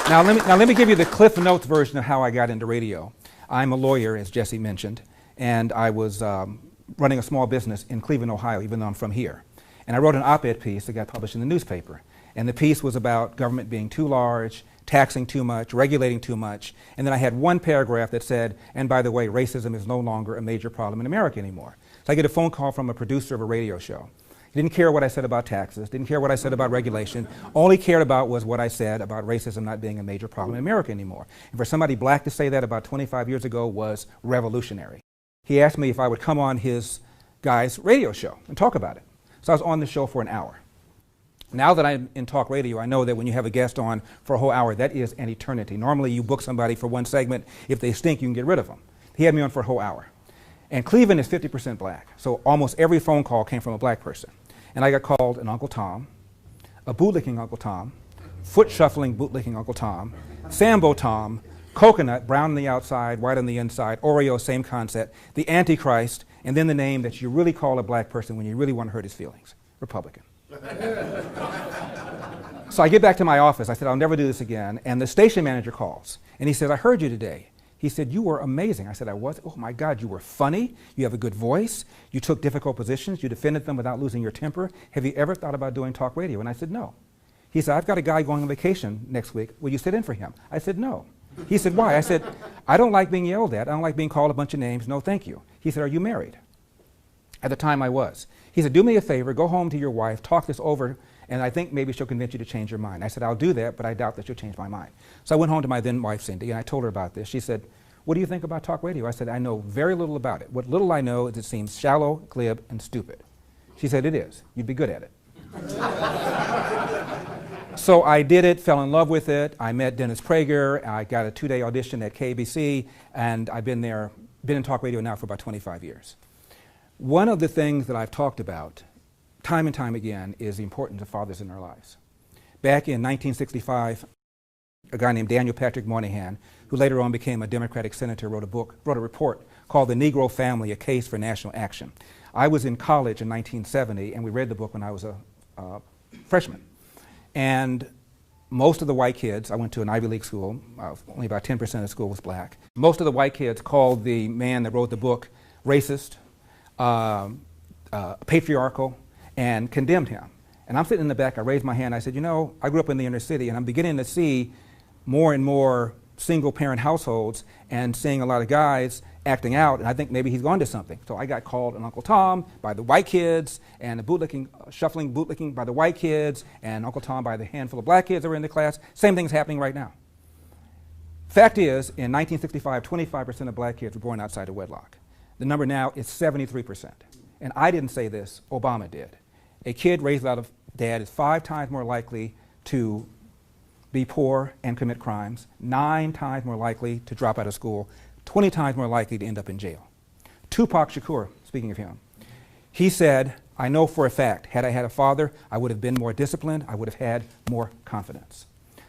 Now let me give you the Cliff Notes version of how I got into radio. I'm a lawyer, as Jesse mentioned, and I was running a small business in Cleveland, Ohio, even though I'm from here. And I wrote an op-ed piece that got published in the newspaper. And the piece was about government being too large, taxing too much, regulating too much. And then I had one paragraph that said, and by the way, racism is no longer a major problem in America anymore. So I get a phone call from a producer of a radio show. He didn't care what I said about taxes, didn't care what I said about regulation. All he cared about was what I said about racism not being a major problem in America anymore. And for somebody black to say that about 25 years ago was revolutionary. He asked me if I would come on his guy's radio show and talk about it. So I was on the show for an hour. Now that I'm in talk radio, I know that when you have a guest on for a whole hour, that is an eternity. Normally you book somebody for one segment. If they stink, you can get rid of them. He had me on for a whole hour. And Cleveland is 50% black, so almost every phone call came from a black person. And I got called an Uncle Tom, a bootlicking Uncle Tom, foot-shuffling bootlicking Uncle Tom, Sambo Tom, coconut, brown on the outside, white on the inside, Oreo, same concept, the Antichrist, and then the name that you really call a black person when you really want to hurt his feelings, Republican. So I get back to my office. I said, I'll never do this again. And the station manager calls, and he says, I heard you today. He said, you were amazing. I said, I was? Oh my God, you were funny. You have a good voice. You took difficult positions. You defended them without losing your temper. Have you ever thought about doing talk radio? And I said, no. He said, I've got a guy going on vacation next week. Will you sit in for him? I said, no. He said, why? I said, I don't like being yelled at. I don't like being called a bunch of names. No, thank you. He said, are you married? At the time I was. He said, do me a favor, go home to your wife, talk this over, and I think maybe she'll convince you to change your mind. I said, I'll do that, but I doubt that she'll change my mind. So I went home to my then wife, Cindy, and I told her about this. She said, what do you think about talk radio? I said, I know very little about it. What little I know is it seems shallow, glib, and stupid. She said, it is. You'd be good at it. So I did it, fell in love with it. I met Dennis Prager. I got a 2-day audition at KBC, and I've been in talk radio now for about 25 years. One of the things that I've talked about time and time again is the importance of fathers in our lives. Back in 1965, a guy named Daniel Patrick Moynihan, who later on became a Democratic senator, wrote a report called The Negro Family, A Case for National Action. I was in college in 1970, and we read the book when I was a freshman. And most of the white kids, I went to an Ivy League school, only about 10% of the school was black. Most of the white kids called the man that wrote the book racist, patriarchal, and condemned him. And I'm sitting in the back, I raised my hand, I said, you know, I grew up in the inner city, and I'm beginning to see more and more single-parent households and seeing a lot of guys acting out, and I think maybe he's gone to something. So I got called an Uncle Tom by the white kids, and a shuffling bootlicking by the white kids, and Uncle Tom by the handful of black kids that were in the class. Same thing's happening right now. Fact is, in 1965, 25% of black kids were born outside of wedlock. The number now is 73%. And I didn't say this, Obama did. A kid raised out of dad is 5 times more likely to be poor and commit crimes, 9 times more likely to drop out of school, 20 times more likely to end up in jail. Tupac Shakur, speaking of him, he said, I know for a fact, had I had a father, I would have been more disciplined, I would have had more confidence.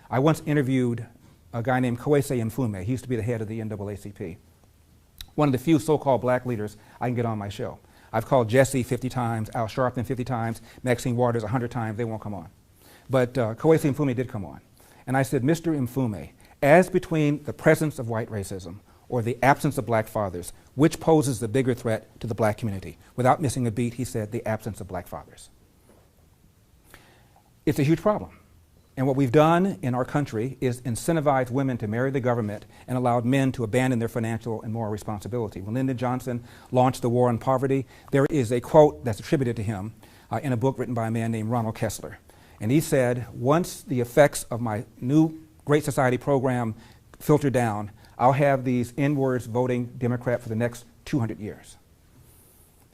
I once interviewed a guy named Kwesi Mfume. He used to be the head of the NAACP. One of the few so-called black leaders I can get on my show. I've called Jesse 50 times, Al Sharpton 50 times, Maxine Waters 100 times, they won't come on. But Kwesi Mfume did come on. And I said, Mr. Mfume, as between the presence of white racism or the absence of black fathers, which poses the bigger threat to the black community? Without missing a beat, he said, the absence of black fathers. It's a huge problem. And what we've done in our country is incentivize women to marry the government and allowed men to abandon their financial and moral responsibility. When Lyndon Johnson launched the war on poverty, there is a quote that's attributed to him in a book written by a man named Ronald Kessler. And he said, once the effects of my new Great Society program filter down, I'll have these N-words voting Democrat for the next 200 years.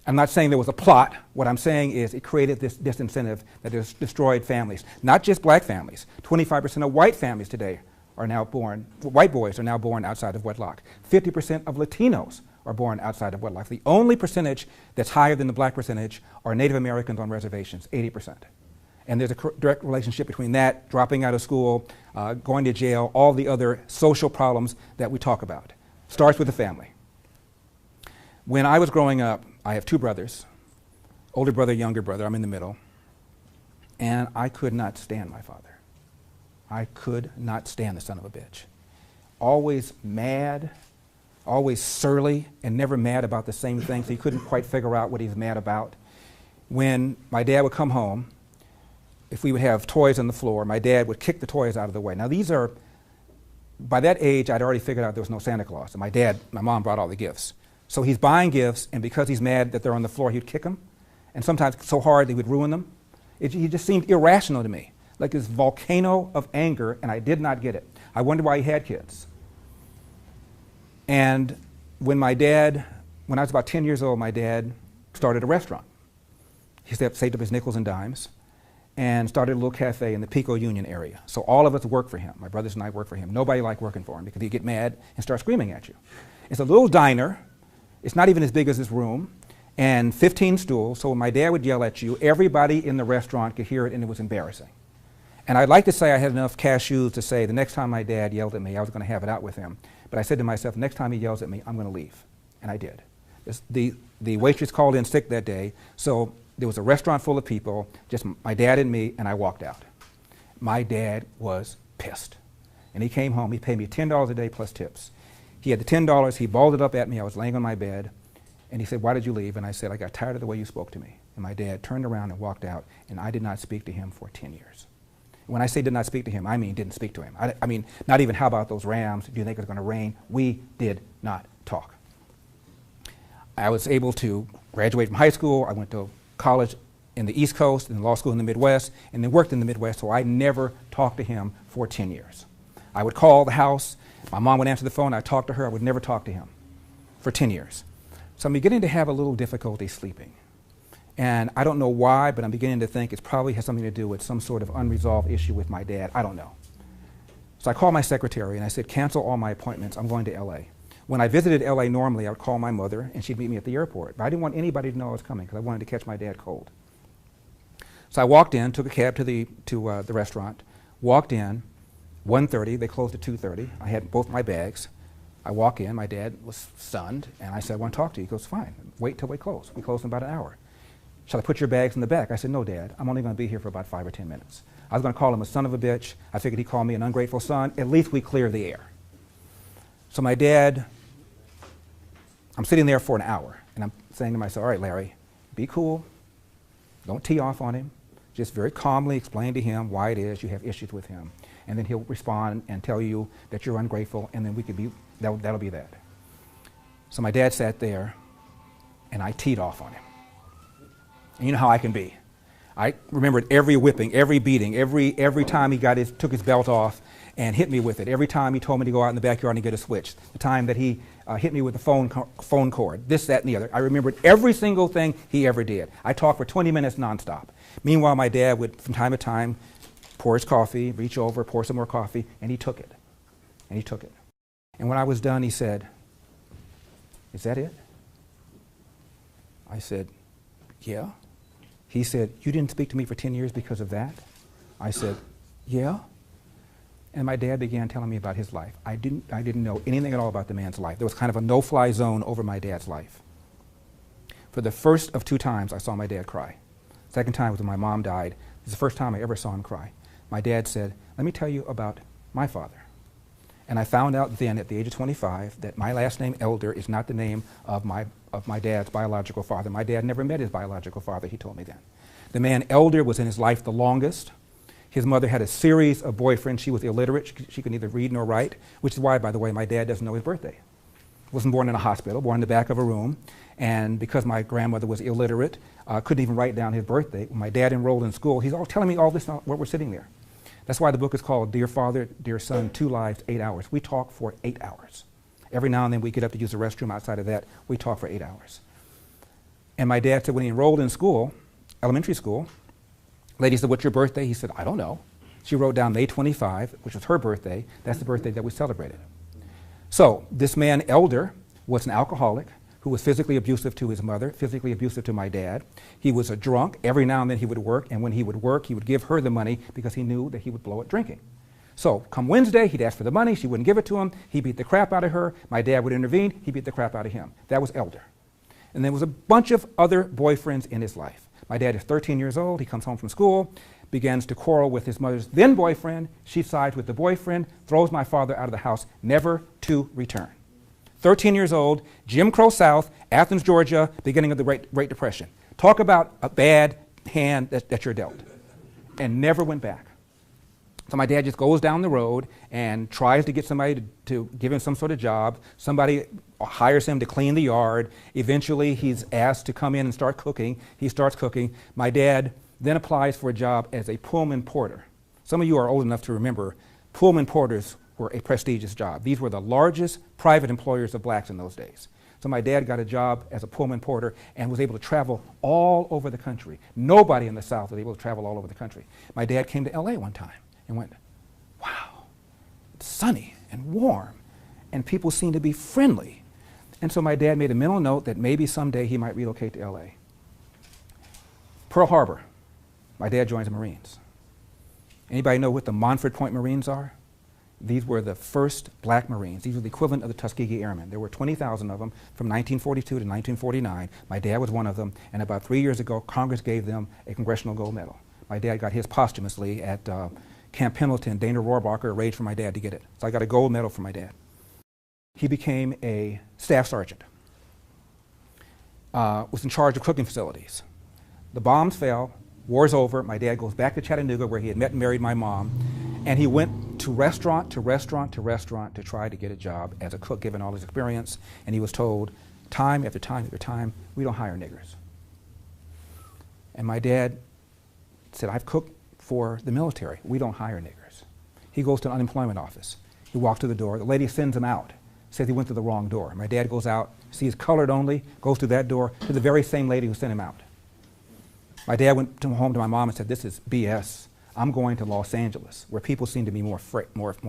I'm not saying there was a plot. What I'm saying is it created this disincentive that has destroyed families. Not just black families. 25% of white families today are now born, white boys are now born outside of wedlock. 50% of Latinos are born outside of wedlock. The only percentage that's higher than the black percentage are Native Americans on reservations, 80%. And there's a direct relationship between that, dropping out of school, going to jail, all the other social problems that we talk about. Starts with the family. When I was growing up, I have 2 brothers, older brother, younger brother, I'm in the middle, and I could not stand my father. I could not stand the son of a bitch. Always mad, always surly, and never mad about the same thing, so he couldn't quite figure out what he was mad about. When my dad would come home, if we would have toys on the floor, my dad would kick the toys out of the way. Now these are, by that age, I'd already figured out there was no Santa Claus. And my mom brought all the gifts. So he's buying gifts, and because he's mad that they're on the floor, he'd kick them. And sometimes so hard they would ruin them. He just seemed irrational to me, like this volcano of anger, and I did not get it. I wondered why he had kids. And when I was about 10 years old, my dad started a restaurant. He saved up his nickels and dimes and started a little cafe in the Pico Union area. So all of us worked for him. My brothers and I worked for him. Nobody liked working for him because he'd get mad and start screaming at you. It's a little diner. It's not even as big as this room, and 15 stools. So when my dad would yell at you, everybody in the restaurant could hear it, and it was embarrassing. And I'd like to say I had enough cashews to say the next time my dad yelled at me, I was going to have it out with him. But I said to myself, next time he yells at me, I'm going to leave. And I did. The waitress called in sick that day, so there was a restaurant full of people, just my dad and me, and I walked out. My dad was pissed. And he came home, he paid me $10 a day plus tips. He had the $10, he balled it up at me, I was laying on my bed, and he said, why did you leave? And I said, I got tired of the way you spoke to me. And my dad turned around and walked out, and I did not speak to him for 10 years. When I say did not speak to him, I mean didn't speak to him. I mean, not even how about those Rams? Do you think it's going to rain? We did not talk. I was able to graduate from high school. I went to college in the East Coast and law school in the Midwest, and then worked in the Midwest, so I never talked to him for 10 years. I would call the house. My mom would answer the phone. I'd talk to her. I would never talk to him for 10 years. So I'm beginning to have a little difficulty sleeping. And I don't know why, but I'm beginning to think it probably has something to do with some sort of unresolved issue with my dad. I don't know. So I called my secretary and I said, cancel all my appointments. I'm going to LA. When I visited LA normally, I would call my mother and she'd meet me at the airport. But I didn't want anybody to know I was coming because I wanted to catch my dad cold. So I walked in, took a cab to the restaurant, walked in, 1:30, they closed at 2:30. I had both my bags. I walk in, my dad was stunned, and I said, I want to talk to you. He goes, fine, wait till we close. We close in about an hour. Shall I put your bags in the back? I said, no, Dad, I'm only going to be here for about 5 or 10 minutes. I was going to call him a son of a bitch. I figured he'd call me an ungrateful son. At least we clear the air. So my dad, I'm sitting there for an hour, and I'm saying to myself, all right, Larry, be cool. Don't tee off on him. Just very calmly explain to him why it is you have issues with him. And then he'll respond and tell you that you're ungrateful, and then we could be, that'll be that. So my dad sat there, and I teed off on him. And you know how I can be. I remembered every whipping, every beating, every time he took his belt off and hit me with it. Every time he told me to go out in the backyard and get a switch. The time that he hit me with the phone cord. This, that, and the other. I remembered every single thing he ever did. I talked for 20 minutes nonstop. Meanwhile, my dad would, from time to time, pour his coffee, reach over, pour some more coffee, and he took it. And he took it. And when I was done, he said, is that it? I said, yeah. He said, you didn't speak to me for 10 years because of that? I said, yeah. And my dad began telling me about his life. I didn't know anything at all about the man's life. There was kind of a no-fly zone over my dad's life. For the first of 2 times, I saw my dad cry. Second time was when my mom died. It was the first time I ever saw him cry. My dad said, let me tell you about my father. And I found out then at the age of 25 that my last name, Elder, is not the name of my dad's biological father. My dad never met his biological father, he told me then. The man Elder was in his life the longest. His mother had a series of boyfriends. She was illiterate. She could neither read nor write, which is why, by the way, my dad doesn't know his birthday. Wasn't born in a hospital, born in the back of a room. And because my grandmother was illiterate, couldn't even write down his birthday. When my dad enrolled in school, he's all telling me all this while we're sitting there. That's why the book is called Dear Father, Dear Son, 2 Lives, 8 Hours. We talk for 8 hours. Every now and then we get up to use the restroom. Outside of that, we talk for 8 hours. And my dad said when he enrolled in school, elementary school, lady said, what's your birthday? He said, I don't know. She wrote down May 25, which was her birthday. That's the birthday that we celebrated. So this man, Elder, was an alcoholic who was physically abusive to his mother, physically abusive to my dad. He was a drunk. Every now and then he would work, and when he would work, he would give her the money because he knew that he would blow it drinking. So come Wednesday, he'd ask for the money. She wouldn't give it to him. He beat the crap out of her. My dad would intervene. He beat the crap out of him. That was Elder. And there was a bunch of other boyfriends in his life. My dad is 13 years old. He comes home from school, begins to quarrel with his mother's then boyfriend. She sides with the boyfriend, throws my father out of the house, never to return. 13 years old, Jim Crow South, Athens, Georgia, beginning of the Great Depression. Talk about a bad hand that you're dealt. And never went back. So my dad just goes down the road and tries to get somebody to give him some sort of job. Somebody hires him to clean the yard. Eventually, he's asked to come in and start cooking. He starts cooking. My dad then applies for a job as a Pullman porter. Some of you are old enough to remember Pullman porters were a prestigious job. These were the largest private employers of blacks in those days. So my dad got a job as a Pullman porter and was able to travel all over the country. Nobody in the South was able to travel all over the country. My dad came to LA one time and went, wow, it's sunny and warm, and people seem to be friendly. And so my dad made a mental note that maybe someday he might relocate to LA. Pearl Harbor, my dad joins the Marines. Anybody know what the Montford Point Marines are? These were the first black Marines. These were the equivalent of the Tuskegee Airmen. There were 20,000 of them from 1942 to 1949. My dad was one of them, and about 3 years ago, Congress gave them a Congressional Gold Medal. My dad got his posthumously at Camp Pendleton. Dana Rohrabacher arranged for my dad to get it. So I got a gold medal from my dad. He became a staff sergeant, was in charge of cooking facilities. The bombs fell, war's over, my dad goes back to Chattanooga where he had met and married my mom, and he went to restaurant to restaurant to restaurant to try to get a job as a cook, given all his experience, and he was told time after time after time, we don't hire niggers. And my dad said, I've cooked for the military. We don't hire niggers. He goes to an unemployment office. He walks to the door. The lady sends him out, says he went to the wrong door. My dad goes out, sees colored only, goes to that door, to the very same lady who sent him out. My dad went home to my mom and said, this is BS. I'm going to Los Angeles, where people seem to be more fair. So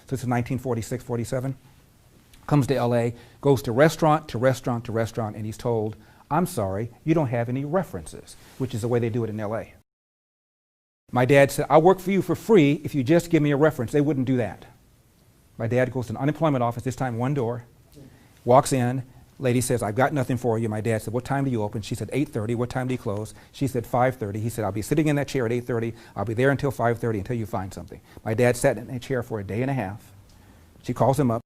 this is 1946, 47. Comes to LA, goes to restaurant to restaurant to restaurant, and he's told, I'm sorry, you don't have any references, which is the way they do it in LA. My dad said, I'll work for you for free if you just give me a reference. They wouldn't do that. My dad goes to an unemployment office, this time one door, walks in, lady says, I've got nothing for you. My dad said, what time do you open? She said, 8:30. What time do you close? She said, 5:30. He said, I'll be sitting in that chair at 8:30. I'll be there until 5:30 until you find something. My dad sat in a chair for a day and a half. She calls him up.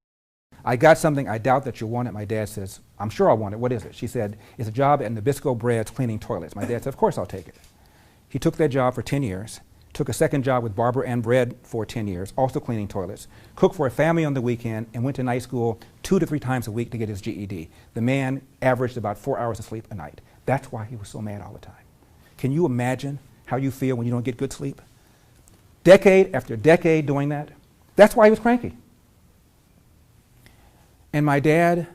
I got something, I doubt that you want it. My dad says, I'm sure I want it. What is it? She said, it's a job at Nabisco Breads cleaning toilets. My dad said, of course I'll take it. He took that job for 10 years, took a second job with Barbara Ann Bread for 10 years, also cleaning toilets, cooked for a family on the weekend, and went to night school 2 to 3 times a week to get his GED. The man averaged about 4 hours of sleep a night. That's why he was so mad all the time. Can you imagine how you feel when you don't get good sleep? Decade after decade doing that. That's why he was cranky. And my dad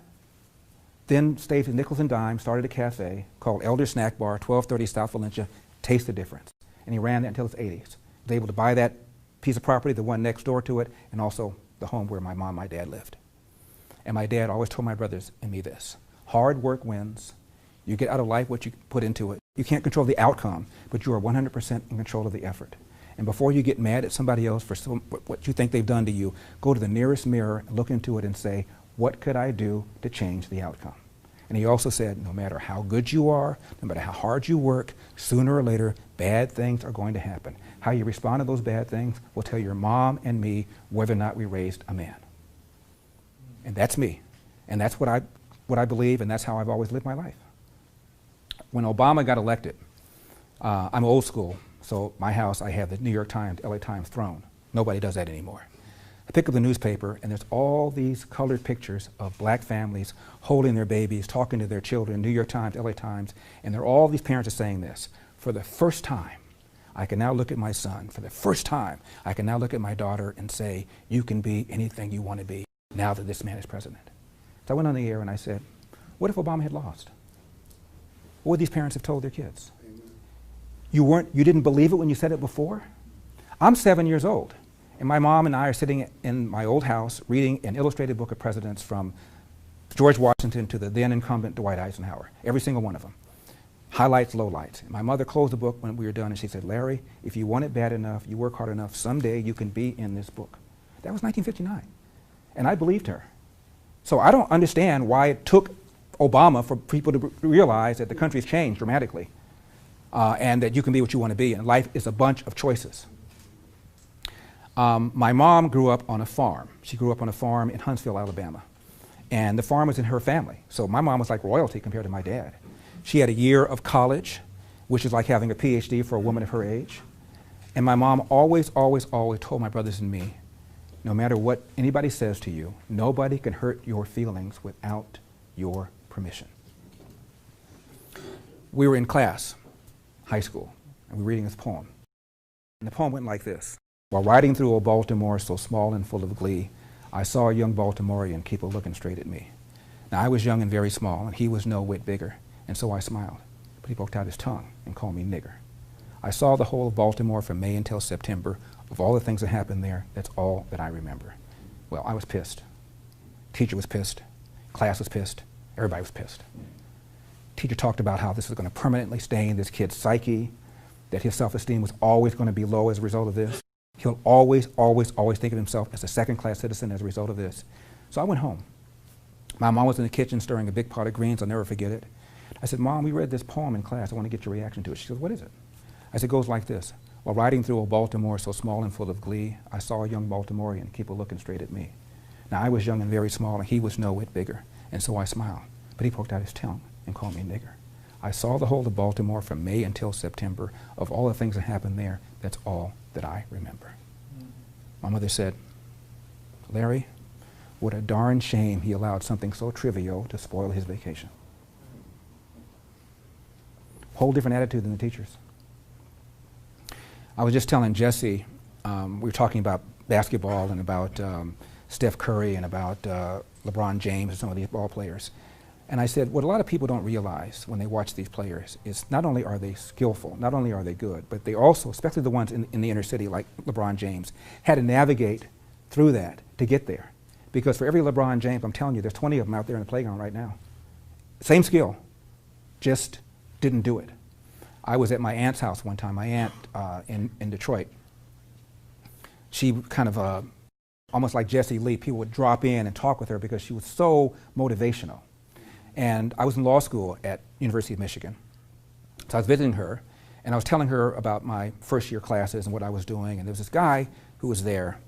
then stayed with nickels and dimes, started a cafe called Elder Snack Bar, 1230 South Valencia. Taste the difference. And he ran that until his 80s. Was able to buy that piece of property, the one next door to it, and also the home where my mom and my dad lived. And my dad always told my brothers and me this: hard work wins. You get out of life what you put into it. You can't control the outcome, but you are 100% in control of the effort. And before you get mad at somebody else for what you think they've done to you, go to the nearest mirror, look into it, and say, what could I do to change the outcome? And he also said, no matter how good you are, no matter how hard you work, sooner or later, bad things are going to happen. How you respond to those bad things will tell your mom and me whether or not we raised a man. And that's me. And that's what I believe, and that's how I've always lived my life. When Obama got elected, I'm old school, so my house, I have the New York Times, LA Times throne. Nobody does that anymore. I pick up the newspaper, and there's all these colored pictures of black families holding their babies, talking to their children, New York Times, LA Times, and all these parents are saying this: for the first time, I can now look at my son. For the first time, I can now look at my daughter and say, you can be anything you want to be now that this man is president. So I went on the air and I said, what if Obama had lost? What would these parents have told their kids? You didn't believe it when you said it before? I'm 7 years old. And my mom and I are sitting in my old house reading an illustrated book of presidents from George Washington to the then incumbent Dwight Eisenhower, every single one of them. Highlights, lowlights. My mother closed the book when we were done and she said, Larry, if you want it bad enough, you work hard enough, someday you can be in this book. That was 1959. And I believed her. So I don't understand why it took Obama for people to realize that the country's changed dramatically. and that you can be what you want to be, and life is a bunch of choices. My mom grew up on a farm. She grew up on a farm in Huntsville, Alabama. And the farm was in her family. So my mom was like royalty compared to my dad. She had a year of college, which is like having a PhD for a woman of her age. And my mom always, always, always told my brothers and me, no matter what anybody says to you, nobody can hurt your feelings without your permission. We were in class, high school, and we were reading this poem. And the poem went like this. While riding through old Baltimore so small and full of glee, I saw a young Baltimorean keep a looking straight at me. Now I was young and very small, and he was no whit bigger, and so I smiled. But he poked out his tongue and called me nigger. I saw the whole of Baltimore from May until September. Of all the things that happened there, that's all that I remember. Well, I was pissed. Teacher was pissed. Class was pissed. Everybody was pissed. Teacher talked about how this was going to permanently stain this kid's psyche, that his self-esteem was always going to be low as a result of this. He'll always, always, always think of himself as a second-class citizen as a result of this. So I went home. My mom was in the kitchen stirring a big pot of greens. I'll never forget it. I said, Mom, we read this poem in class. I want to get your reaction to it. She goes, what is it? I said, it goes like this. While riding through old Baltimore so small and full of glee, I saw a young Baltimorean keep a looking straight at me. Now I was young and very small, and he was no whit bigger, and so I smiled. But he poked out his tongue and called me nigger. I saw the whole of Baltimore from May until September. Of all the things that happened there, that's all that I remember. My mother said, Larry, what a darn shame he allowed something so trivial to spoil his vacation. Whole different attitude than the teachers. I was just telling Jesse, we were talking about basketball and about Steph Curry and about LeBron James and some of these ball players. And I said, what a lot of people don't realize when they watch these players is not only are they skillful, not only are they good, but they also, especially the ones in the inner city like LeBron James, had to navigate through that to get there. Because for every LeBron James, I'm telling you, there's 20 of them out there in the playground right now. Same skill, just didn't do it. I was at my aunt's house one time, my aunt in Detroit. She kind of, almost like Jesse Lee, people would drop in and talk with her because she was so motivational. And I was in law school at University of Michigan. So I was visiting her, and I was telling her about my first year classes and what I was doing, and there was this guy who was there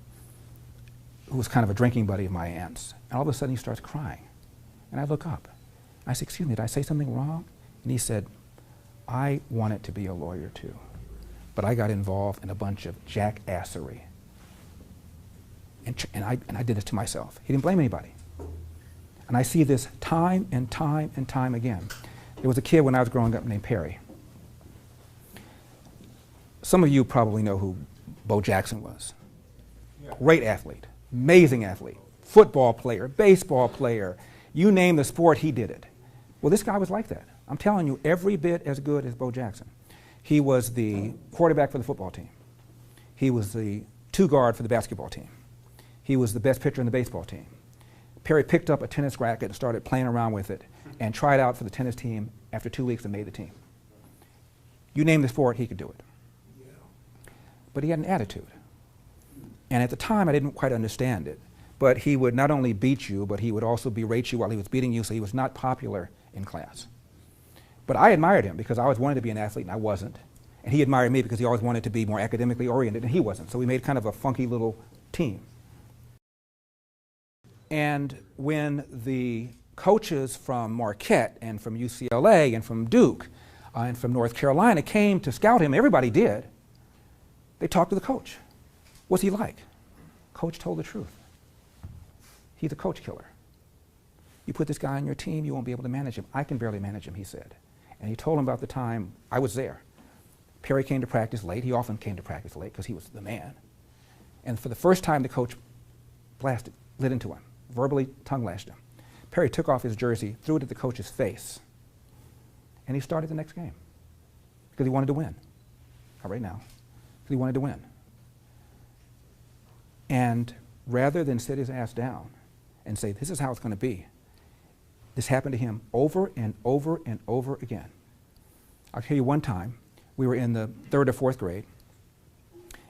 who was kind of a drinking buddy of my aunt's. And all of a sudden he starts crying. And I look up. I said, excuse me, did I say something wrong? And he said, I wanted to be a lawyer too, but I got involved in a bunch of jackassery. And I did this to myself. He didn't blame anybody. And I see this time and time and time again. There was a kid when I was growing up named Perry. Some of you probably know who Bo Jackson was. Yeah. Great athlete, amazing athlete, football player, baseball player, you name the sport, he did it. Well, this guy was like that. I'm telling you, every bit as good as Bo Jackson. He was the quarterback for the football team. He was the two-guard for the basketball team. He was the best pitcher in the baseball team. Perry picked up a tennis racket and started playing around with it and tried out for the tennis team after 2 weeks and made the team. You name the sport, he could do it. Yeah. But he had an attitude. And at the time, I didn't quite understand it. But he would not only beat you, but he would also berate you while he was beating you, so he was not popular in class. But I admired him because I always wanted to be an athlete and I wasn't. And he admired me because he always wanted to be more academically oriented and he wasn't. So we made kind of a funky little team. And when the coaches from Marquette and from UCLA and from Duke and from North Carolina came to scout him, everybody did, they talked to the coach. What's he like? Coach told the truth. He's a coach killer. You put this guy on your team, you won't be able to manage him. I can barely manage him, he said. And he told him about the time I was there. Perry came to practice late. He often came to practice late because he was the man. And for the first time, the coach lit into him, verbally tongue-lashed him. Perry took off his jersey, threw it at the coach's face, and he started the next game because he wanted to win. Not right now, because he wanted to win. And rather than sit his ass down and say, this is how it's going to be, this happened to him over and over and over again. I'll tell you one time, we were in the 3rd or 4th grade,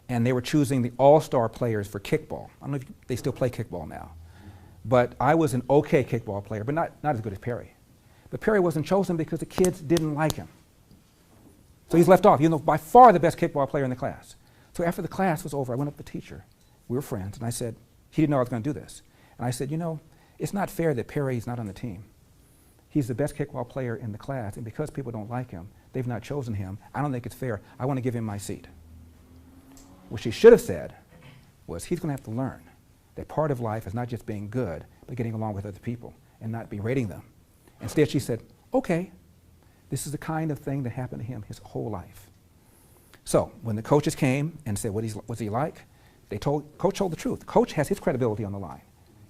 and they were choosing the all-star players for kickball. I don't know if they still play kickball now. But I was an okay kickball player, but not as good as Perry. But Perry wasn't chosen because the kids didn't like him. So he's left off, even though by far the best kickball player in the class. So after the class was over, I went up to the teacher. We were friends, and I said, he didn't know I was going to do this. And I said, you know, it's not fair that Perry's not on the team. He's the best kickball player in the class, and because people don't like him, they've not chosen him. I don't think it's fair. I want to give him my seat. What she should have said was, he's going to have to learn that part of life is not just being good, but getting along with other people and not berating them. Instead, she said, okay, this is the kind of thing that happened to him his whole life. So when the coaches came and said, what's he like? Coach told the truth. Coach has his credibility on the line.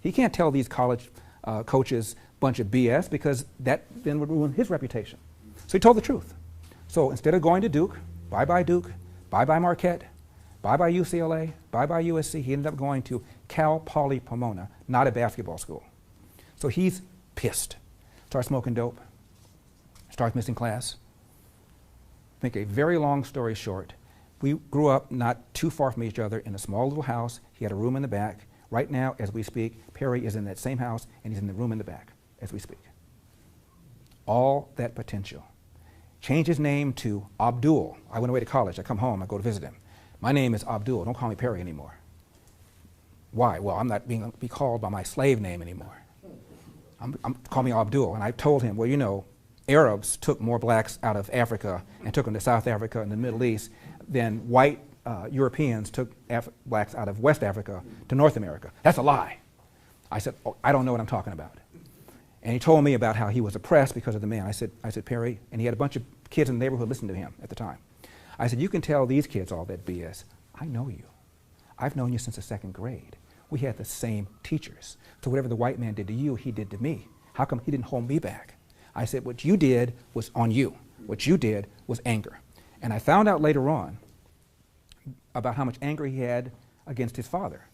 He can't tell these college coaches a bunch of BS because that then would ruin his reputation. So he told the truth. So instead of going to Duke, bye-bye Duke, bye-bye Marquette, bye-bye UCLA, bye-bye USC, he ended up going to Cal Poly Pomona, not a basketball school. So he's pissed. Starts smoking dope, starts missing class. Make a very long story short, we grew up not too far from each other in a small little house. He had a room in the back. Right now, as we speak, Perry is in that same house, and he's in the room in the back as we speak. All that potential. Changed his name to Abdul. I went away to college. I come home. I go to visit him. My name is Abdul. Don't call me Perry anymore. Why? Well, I'm not being be called by my slave name anymore. Call me Abdul. And I told him, well, you know, Arabs took more blacks out of Africa and took them to South Africa and the Middle East than white Europeans took blacks out of West Africa to North America. That's a lie. I said, oh, I don't know what I'm talking about. And he told me about how he was oppressed because of the man. I said, Perry, and he had a bunch of kids in the neighborhood listening to him at the time. I said, you can tell these kids all that BS. I know you. I've known you since the 2nd grade. We had the same teachers. So whatever the white man did to you, he did to me. How come he didn't hold me back? I said, what you did was on you. What you did was anger. And I found out later on about how much anger he had against his father.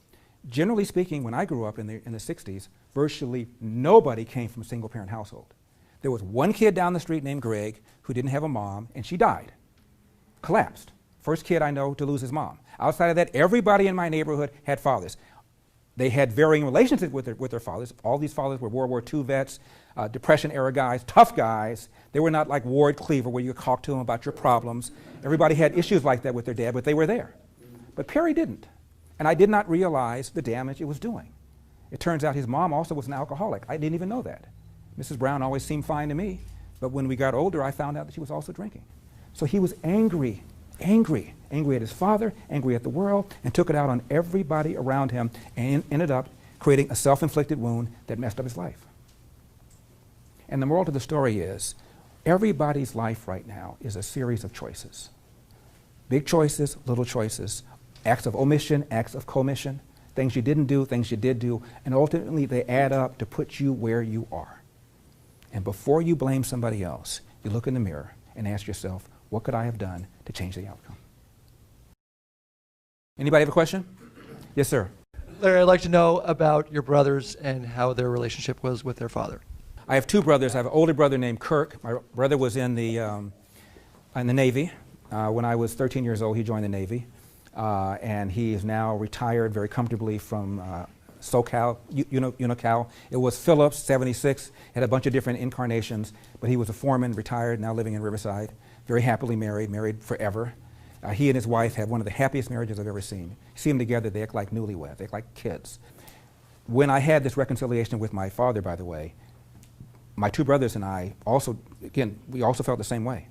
Generally speaking, when I grew up in the 60s, virtually nobody came from a single-parent household. There was one kid down the street named Greg who didn't have a mom, and she died, collapsed. First kid I know to lose his mom. Outside of that, everybody in my neighborhood had fathers. They had varying relationships with their fathers. All these fathers were World War II vets, Depression-era guys, tough guys. They were not like Ward Cleaver where you could talk to them about your problems. Everybody had issues like that with their dad, but they were there. But Perry didn't. And I did not realize the damage it was doing. It turns out his mom also was an alcoholic. I didn't even know that. Mrs. Brown always seemed fine to me, but when we got older, I found out that she was also drinking. So he was angry at his father, angry at the world, and took it out on everybody around him and ended up creating a self-inflicted wound that messed up his life. And the moral to the story is, everybody's life right now is a series of choices. Big choices, little choices, acts of omission, acts of commission, things you didn't do, things you did do, and ultimately they add up to put you where you are. And before you blame somebody else, you look in the mirror and ask yourself, what could I have done to change the outcome? Anybody have a question? Yes, sir. Larry, I'd like to know about your brothers and how their relationship was with their father. I have 2 brothers. I have an older brother named Kirk. My brother was in the Navy. When I was 13 years old, he joined the Navy. And he is now retired very comfortably from SoCal, Unical. It was Phillips, 76, had a bunch of different incarnations, but he was a foreman, retired, now living in Riverside, very happily married forever. He and his wife had one of the happiest marriages I've ever seen. You see them together, they act like newlyweds, they act like kids. When I had this reconciliation with my father, by the way, my 2 brothers and I also, again, we also felt the same way.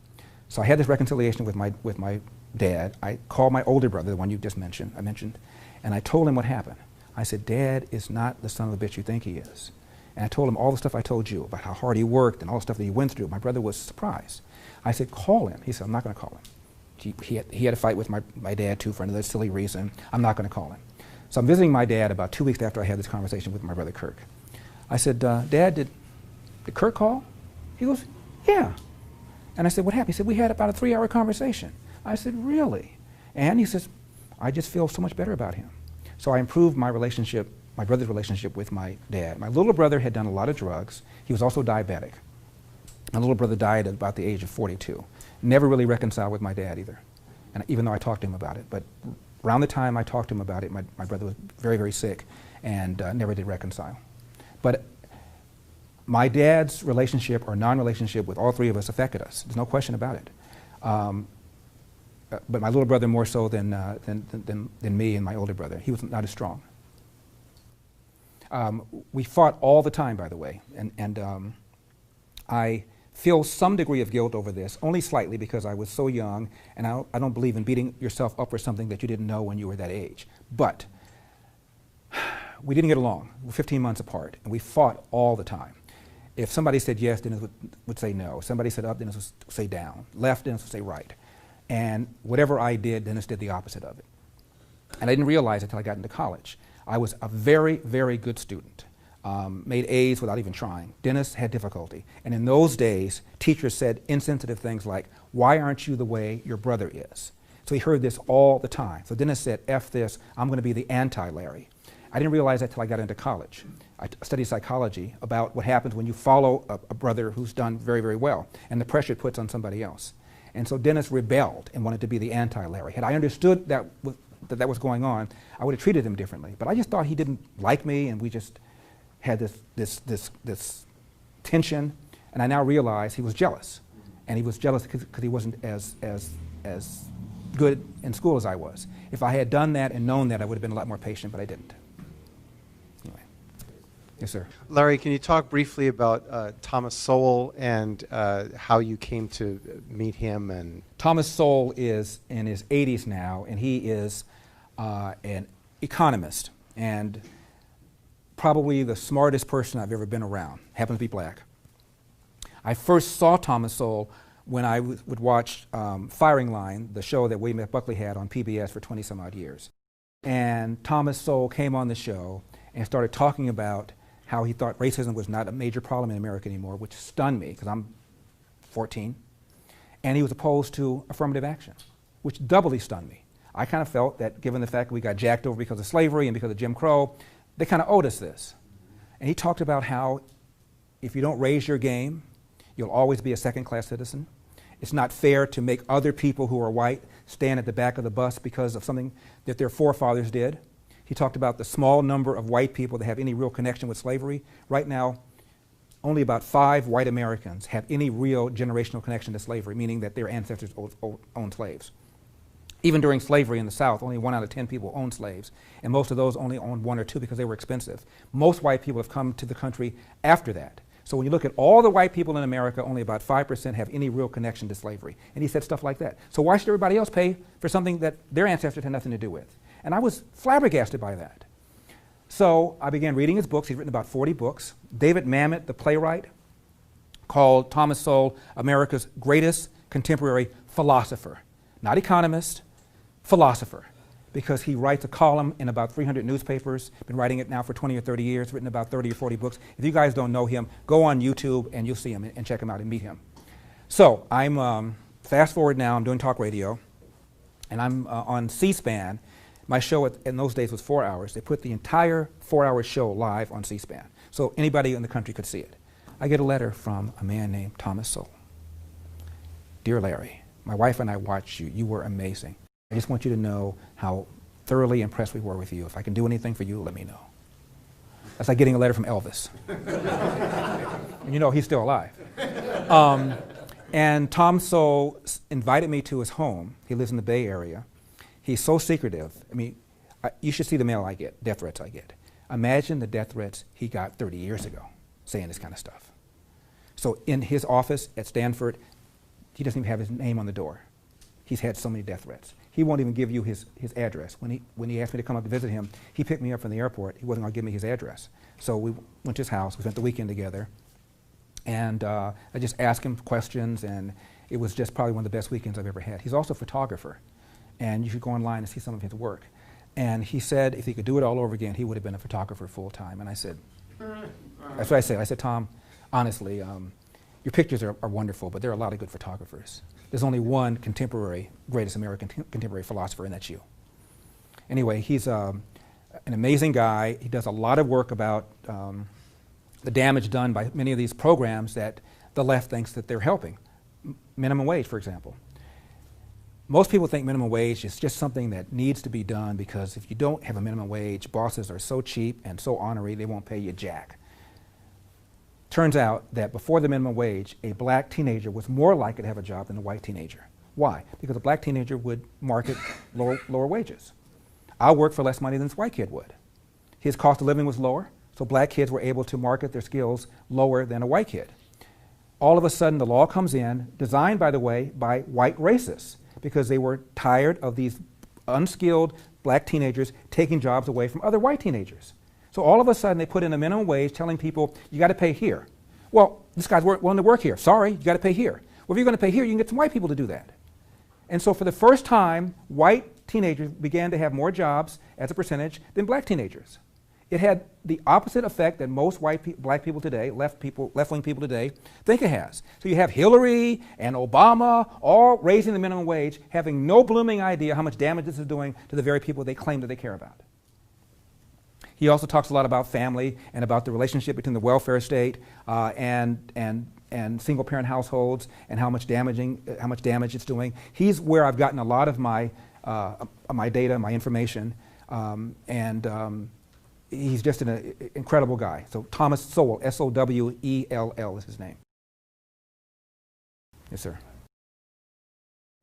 So I had this reconciliation with my dad. I called my older brother, the one you just mentioned, and I told him what happened. I said, Dad is not the son of a bitch you think he is. And I told him all the stuff I told you about how hard he worked and all the stuff that he went through. My brother was surprised. I said, call him. He said, I'm not going to call him. He had a fight with my dad, too, for another silly reason. I'm not going to call him. So I'm visiting my dad about 2 weeks after I had this conversation with my brother Kirk. I said, Dad, did Kirk call? He goes, yeah. And I said, what happened? He said, we had about a 3-hour conversation. I said, really? And he says, I just feel so much better about him. So I improved my relationship, my brother's relationship with my dad. My little brother had done a lot of drugs. He was also diabetic. My little brother died at about the age of 42. Never really reconciled with my dad either, and even though I talked to him about it. But around the time I talked to him about it, my brother was very, very sick and never did reconcile. But my dad's relationship or non-relationship with all 3 of us affected us. There's no question about it. but my little brother more so than me and my older brother. He was not as strong. We fought all the time, by the way, and I feel some degree of guilt over this, only slightly because I was so young, and I don't believe in beating yourself up for something that you didn't know when you were that age. But we didn't get along. We were 15 months apart, and we fought all the time. If somebody said yes, Dennis would say no. If somebody said up, Dennis would say down. Left, Dennis would say right. And whatever I did, Dennis did the opposite of it. And I didn't realize it until I got into college. I was a very, very good student. Made A's without even trying. Dennis had difficulty. And in those days, teachers said insensitive things like, why aren't you the way your brother is? So he heard this all the time. So Dennis said, F this, I'm going to be the anti-Larry. I didn't realize that until I got into college. I studied psychology about what happens when you follow a brother who's done very, very well, and the pressure it puts on somebody else. And so Dennis rebelled and wanted to be the anti-Larry. Had I understood that was going on, I would have treated him differently. But I just thought he didn't like me, and we just had this tension. And I now realize he was jealous. And he was jealous because he wasn't as good in school as I was. If I had done that and known that, I would have been a lot more patient, but I didn't. Anyway. Yes, sir. Larry, can you talk briefly about Thomas Sowell and how you came to meet him? And Thomas Sowell is in his 80s now, and he is an economist and probably the smartest person I've ever been around. Happens to be black. I first saw Thomas Sowell when I would watch Firing Line, the show that William F. Buckley had on PBS for 20 some odd years. And Thomas Sowell came on the show and started talking about how he thought racism was not a major problem in America anymore, which stunned me because I'm 14. And he was opposed to affirmative action, which doubly stunned me. I kind of felt that given the fact that we got jacked over because of slavery and because of Jim Crow, they kind of owed us this. And he talked about how if you don't raise your game, you'll always be a second-class citizen. It's not fair to make other people who are white stand at the back of the bus because of something that their forefathers did. He talked about the small number of white people that have any real connection with slavery. Right now, only about 5 white Americans have any real generational connection to slavery, meaning that their ancestors owned slaves. Even during slavery in the South, only 1 out of 10 people owned slaves, and most of those only owned 1 or 2 because they were expensive. Most white people have come to the country after that. So when you look at all the white people in America, only about 5% have any real connection to slavery. And he said stuff like that. So why should everybody else pay for something that their ancestors had nothing to do with? And I was flabbergasted by that. So I began reading his books. He's written about 40 books. David Mamet, the playwright, called Thomas Sowell America's greatest contemporary philosopher. Not economist, philosopher. Because he writes a column in about 300 newspapers, been writing it now for 20 or 30 years, written about 30 or 40 books. If you guys don't know him, go on YouTube and you'll see him and check him out and meet him. So I'm, fast forward now, I'm doing talk radio, and I'm on C-SPAN. My show in those days was 4 hours. They put the entire 4-hour show live on C-SPAN, so anybody in the country could see it. I get a letter from a man named Thomas Sowell. Dear Larry, my wife and I watched you. You were amazing. I just want you to know how thoroughly impressed we were with you. If I can do anything for you, let me know. That's like getting a letter from Elvis. And you know he's still alive. And Tom Sowell invited me to his home. He lives in the Bay Area. He's so secretive. I mean, you should see the mail I get, death threats I get. Imagine the death threats he got 30 years ago saying this kind of stuff. So in his office at Stanford, he doesn't even have his name on the door. He's had so many death threats. He won't even give you his address. When he asked me to come up to visit him, he picked me up from the airport. He wasn't going to give me his address. So we went to his house. We spent the weekend together. And I just asked him questions, and it was just probably one of the best weekends I've ever had. He's also a photographer, and you should go online and see some of his work. And he said if he could do it all over again, he would have been a photographer full time. And I said, that's what I said. I said, Tom, honestly, your pictures are wonderful, but there are a lot of good photographers. There's only one contemporary, greatest American contemporary philosopher, and that's you. Anyway, he's an amazing guy. He does a lot of work about the damage done by many of these programs that the left thinks that they're helping. Minimum wage, for example. Most people think minimum wage is just something that needs to be done because if you don't have a minimum wage, bosses are so cheap and so ornery, they won't pay you jack. Turns out that before the minimum wage, a black teenager was more likely to have a job than a white teenager. Why? Because a black teenager would market lower wages. I'll work for less money than this white kid would. His cost of living was lower, so black kids were able to market their skills lower than a white kid. All of a sudden, the law comes in, designed, by the way, by white racists, because they were tired of these unskilled black teenagers taking jobs away from other white teenagers. So all of a sudden, they put in a minimum wage telling people, you got to pay here. Well, this guy's willing to work here. Sorry, you got to pay here. Well, if you're going to pay here, you can get some white people to do that. And so for the first time, white teenagers began to have more jobs as a percentage than black teenagers. It had the opposite effect that most black people today, left-wing people today, think it has. So you have Hillary and Obama all raising the minimum wage, having no blooming idea how much damage this is doing to the very people they claim that they care about. He also talks a lot about family and about the relationship between the welfare state and single-parent households and how much damage it's doing. He's where I've gotten a lot of my data, my information, he's just an incredible guy. So Thomas Sowell, S-O-W-E-L-L is his name. Yes, sir.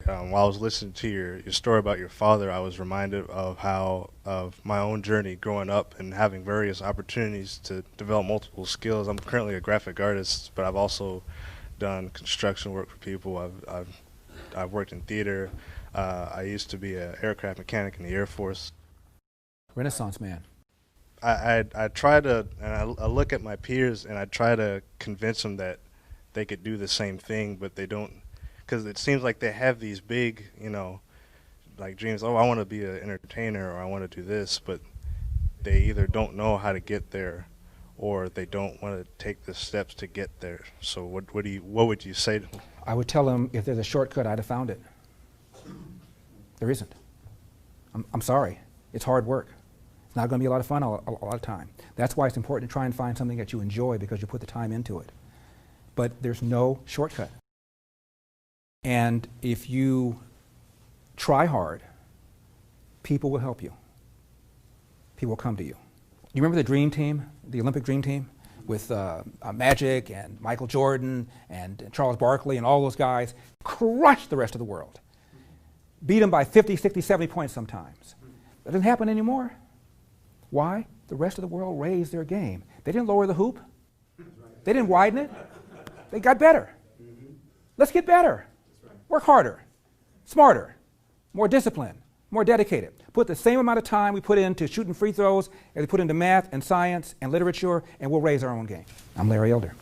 While I was listening to your story about your father, I was reminded of my own journey growing up and having various opportunities to develop multiple skills. I'm currently a graphic artist, but I've also done construction work for people. I've worked in theater. I used to be an aircraft mechanic in the Air Force. Renaissance man. I try to, and I look at my peers and I try to convince them that they could do the same thing, but they don't. Because it seems like they have these big, like dreams. Oh, I want to be an entertainer, or I want to do this, but they either don't know how to get there, or they don't want to take the steps to get there. So, what would you say to them? I would tell them if there's a shortcut, I'd have found it. There isn't. I'm sorry. It's hard work. It's not going to be a lot of fun a lot of time. That's why it's important to try and find something that you enjoy because you put the time into it. But there's no shortcut. And if you try hard, people will help you. People will come to you. You remember the Dream Team, the Olympic Dream Team, with Magic and Michael Jordan and Charles Barkley and all those guys? Crushed the rest of the world. Beat them by 50, 60, 70 points sometimes. That doesn't happen anymore. Why? The rest of the world raised their game. They didn't lower the hoop. They didn't widen it. They got better. Let's get better. Work harder, smarter, more disciplined, more dedicated. Put the same amount of time we put into shooting free throws as we put into math and science and literature, and we'll raise our own game. I'm Larry Elder.